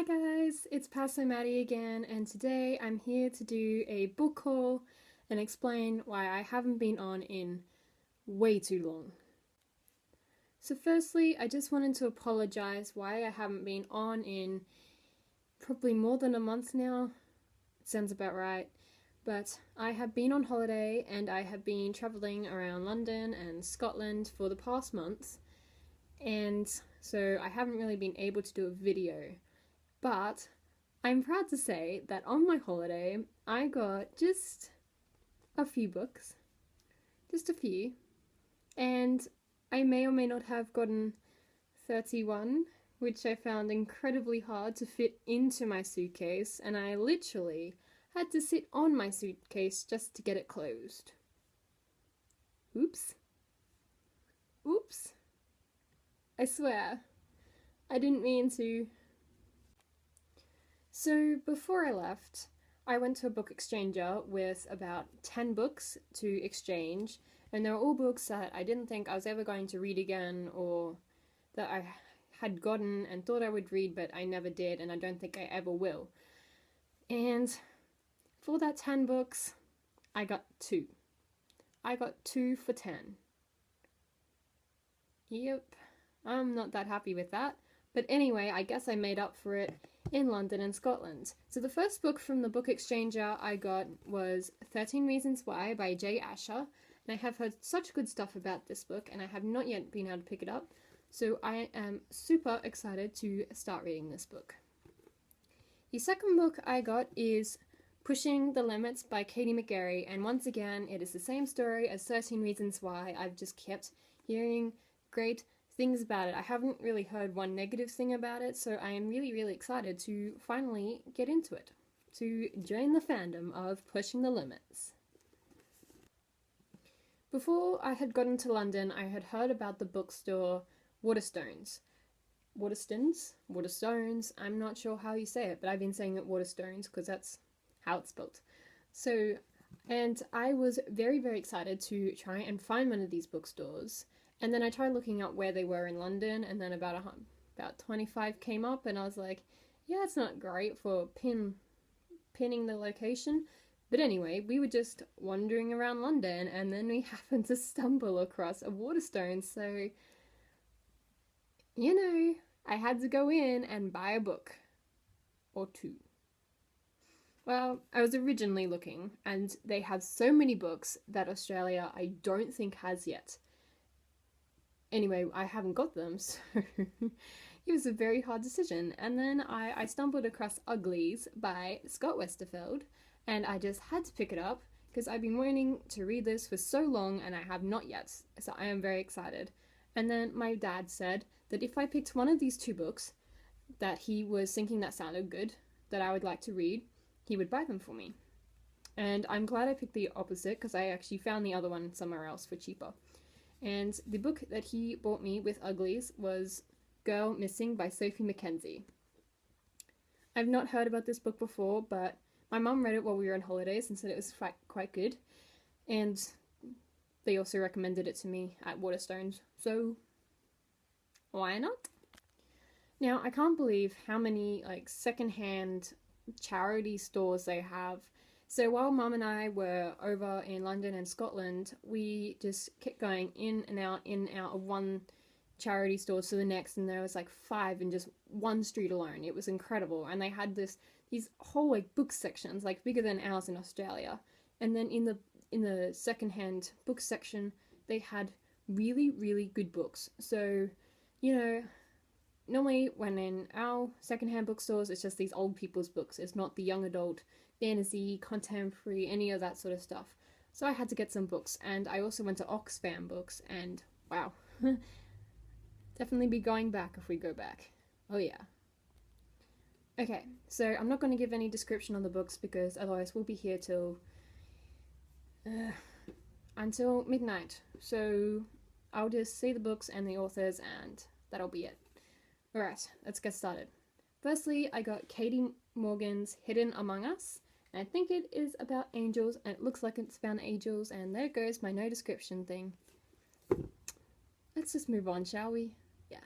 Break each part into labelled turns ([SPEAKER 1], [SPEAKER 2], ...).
[SPEAKER 1] Hi guys, it's Pastor Maddie again, and today I'm here to do a book haul and explain why I haven't been on in way too long. So firstly, I just wanted to apologise why I haven't been on in probably more than a month now. It sounds about right. But I have been on holiday and I have been travelling around London and Scotland for the past month, and so I haven't really been able to do a video. But I'm proud to say that on my holiday I got just a few books, just a few, and I may or may not have gotten 31, which I found incredibly hard to fit into my suitcase, and I literally had to sit on my suitcase just to get it closed. Oops. Oops. I swear, I didn't mean to. So before I left, I went to a book exchanger with about 10 books to exchange, and they were all books that I didn't think I was ever going to read again, or that I had gotten and thought I would read but I never did, and I don't think I ever will. And for that 10 books, I got 2. I got 2 for 10. Yep, I'm not that happy with that. But anyway, I guess I made up for it in London and Scotland. So the first book from the book exchanger I got was 13 Reasons Why by J. Asher. And I have heard such good stuff about this book, and I have not yet been able to pick it up. So I am super excited to start reading this book. The second book I got is Pushing the Limits by Katie McGarry, and once again it is the same story as 13 Reasons Why. I've just kept hearing great things about it. I haven't really heard one negative thing about it, so I am really excited to finally get into it, to join the fandom of Pushing the Limits. Before I had gotten to London, I had heard about the bookstore Waterstones. Waterstones, I'm not sure how you say it, but I've been saying it Waterstones because that's how it's spelled. So, and I was very excited to try and find one of these bookstores. And then I tried looking up where they were in London, and then about 25 came up, and I was like, yeah, it's not great for pinning the location. But anyway, we were just wandering around London, and then we happened to stumble across a Waterstone, so, you know, I had to go in and buy a book. Or 2. Well, I was originally looking, and they have so many books that Australia I don't think has yet. Anyway, I haven't got them, so it was a very hard decision. And then I stumbled across Uglies by Scott Westerfeld, and I just had to pick it up because I've been wanting to read this for so long and I have not yet, so I am very excited. And then my dad said that if I picked one of these 2 books that he was thinking that sounded good, that I would like to read, he would buy them for me. And I'm glad I picked the opposite because I actually found the other one somewhere else for cheaper. And the book that he bought me with Uglies was Girl Missing by Sophie Mackenzie. I've not heard about this book before, but my mum read it while we were on holidays and said it was quite good. And they also recommended it to me at Waterstones, so why not? Now, I can't believe how many secondhand charity stores they have. So while Mum and I were over in London and Scotland, we just kept going in and out of one charity store to the next, and there was 5 in just one street alone. It was incredible, and they had these whole book sections bigger than ours in Australia. And then in the secondhand book section, they had really good books. So, you know, normally when in our secondhand bookstores, it's just these old people's books. It's not the young adult fantasy, contemporary, any of that sort of stuff. So I had to get some books, and I also went to Oxfam Books, and wow, definitely be going back if we go back. Oh yeah. Okay, so I'm not going to give any description on the books because otherwise we'll be here till until midnight. So I'll just say the books and the authors, and that'll be it. Alright, let's get started. Firstly, I got Katie Morgan's Hidden Among Us. I think it is about angels, and it looks like it's about angels, and there goes my no description thing. Let's just move on, shall we? Yeah.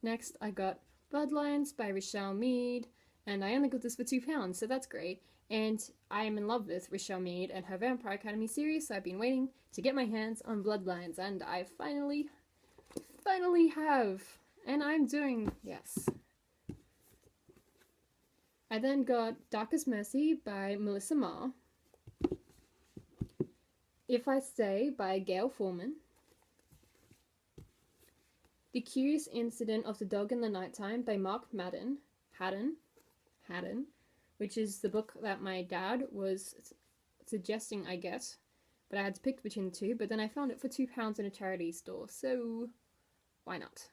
[SPEAKER 1] Next, I got Bloodlines by Rochelle Mead, and I only got this for £2, so that's great. And I am in love with Rochelle Mead and her Vampire Academy series, so I've been waiting to get my hands on Bloodlines, and I finally have. And I'm doing, yes. I then got Darkest Mercy by Melissa Marr, If I Stay by Gail Foreman, The Curious Incident of the Dog in the Nighttime by Mark Haddon, which is the book that my dad was suggesting I get, but I had to pick between the two, but then I found it for £2 in a charity store, so why not?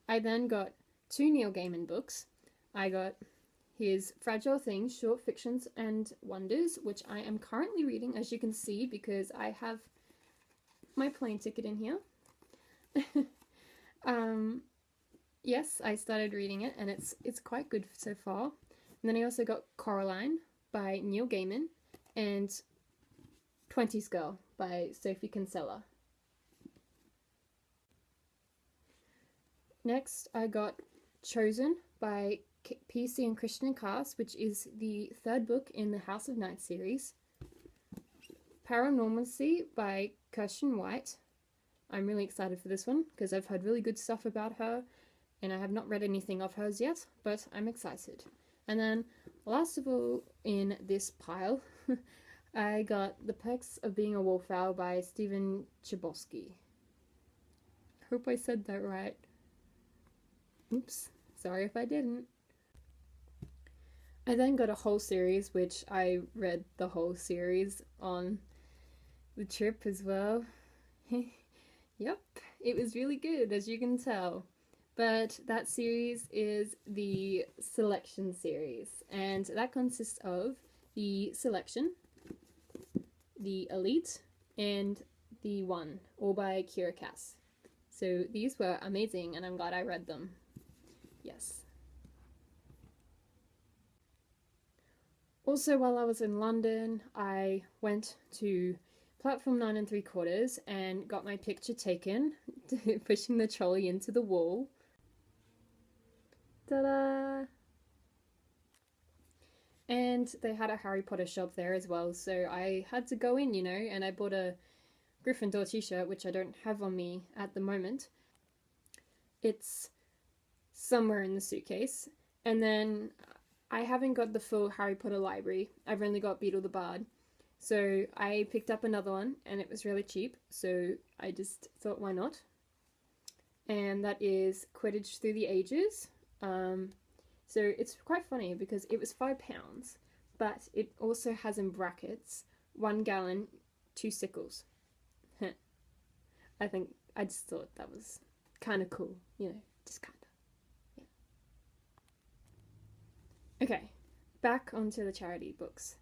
[SPEAKER 1] I then got 2 Neil Gaiman books. I got his Fragile Things, Short Fictions and Wonders, which I am currently reading, as you can see, because I have my plane ticket in here. Yes, I started reading it, and it's quite good so far. And then I also got Coraline by Neil Gaiman and 20's Girl by Sophie Kinsella. Next, I got Chosen by PC and Christian Cast, which is the 3rd book in the House of Night series. Paranormalcy by Kirsten White. I'm really excited for this one because I've heard really good stuff about her, and I have not read anything of hers yet, but I'm excited. And then, last of all in this pile, I got The Perks of Being a Wallflower by Stephen Chbosky. Hope I said that right. Oops, sorry if I didn't. I then got a whole series, which I read the whole series on the trip as well. Yep, it was really good, as you can tell. But that series is the Selection series, and that consists of the Selection, the Elite, and the One, all by Kira Cass. So these were amazing, and I'm glad I read them. Yes. Also, while I was in London, I went to platform 9 3/4 and got my picture taken, pushing the trolley into the wall. Ta-da! And they had a Harry Potter shop there as well, so I had to go in, and I bought a Gryffindor t-shirt, which I don't have on me at the moment. It's somewhere in the suitcase. And then I haven't got the full Harry Potter library. I've only got Beetle the Bard. So I picked up another one, and it was really cheap, so I just thought, why not? And that is Quidditch Through the Ages. So it's quite funny because it was £5, but it also has in brackets 1 gallon, 2 sickles. I just thought that was kind of cool, just kind of. Yeah. Okay, back onto the charity books.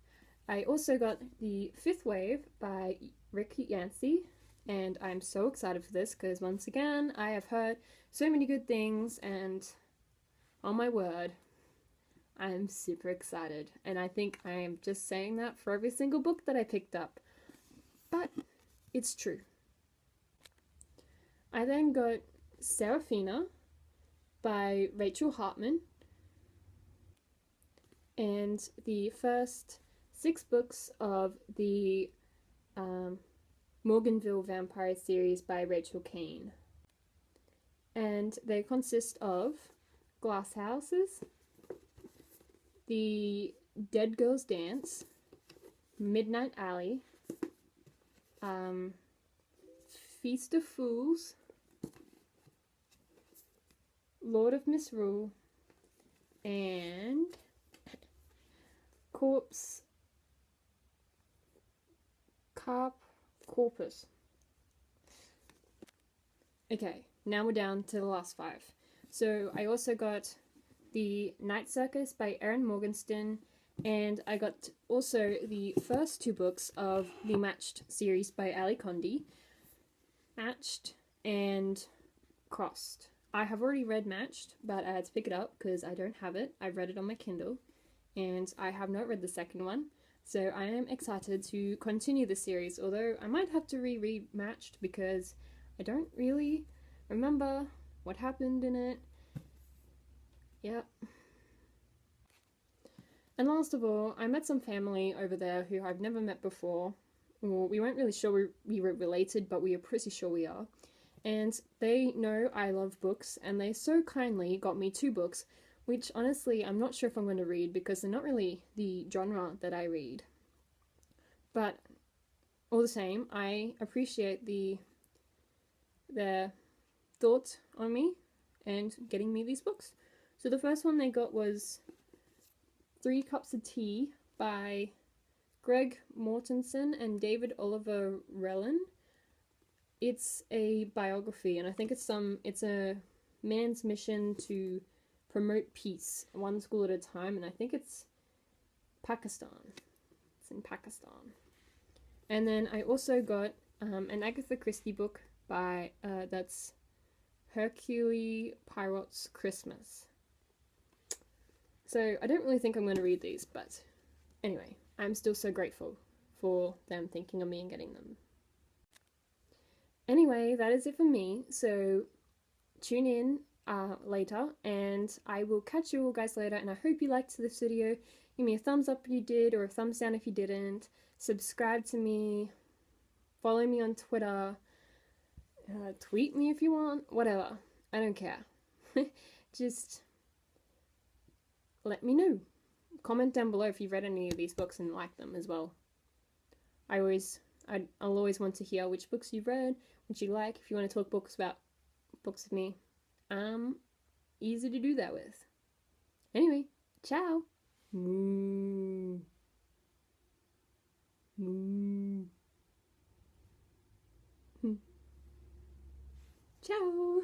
[SPEAKER 1] I also got The Fifth Wave by Rick Yancey, and I'm so excited for this because once again I have heard so many good things, and oh my word, I am super excited, and I think I am just saying that for every single book that I picked up, but it's true. I then got Serafina by Rachel Hartman, and the first 6 books of the Morganville Vampire series by Rachel Kane. And they consist of Glass Houses, The Dead Girls Dance, Midnight Alley, Feast of Fools, Lord of Misrule, and Corpus. Okay, now we're down to the last 5. So I also got The Night Circus by Erin Morgenstern, and I got also the first 2 books of the Matched series by Ali Condie, Matched and Crossed. I have already read Matched, but I had to pick it up because I don't have it. I've read it on my Kindle, and I have not read the second one. So I am excited to continue the series, although I might have to reread Matched because I don't really remember what happened in it. Yeah. And last of all, I met some family over there who I've never met before. Well, we weren't really sure we were related, but we are pretty sure we are. And they know I love books, and they so kindly got me 2 books, which honestly I'm not sure if I'm going to read because they're not really the genre that I read. But all the same, I appreciate their thought on me and getting me these books. So the first one they got was 3 Cups of Tea by Greg Mortensen and David Oliver Relin. It's a biography, and I think it's a man's mission to promote peace, one school at a time, and I think it's Pakistan. It's in Pakistan. And then I also got an Agatha Christie book by that's Hercule Poirot's Christmas. So I don't really think I'm going to read these, but anyway, I'm still so grateful for them thinking of me and getting them. Anyway, that is it for me. So tune in later, and I will catch you all guys later. And I hope you liked this video. Give me a thumbs up if you did, or a thumbs down if you didn't. Subscribe to me. Follow me on Twitter. Tweet me if you want. Whatever. I don't care. Just let me know. Comment down below if you've read any of these books and like them as well. I'll always want to hear which books you've read, what you like. If you want to talk books with me, I'm easy to do that with. Anyway, ciao. Moo. Moo. Ciao.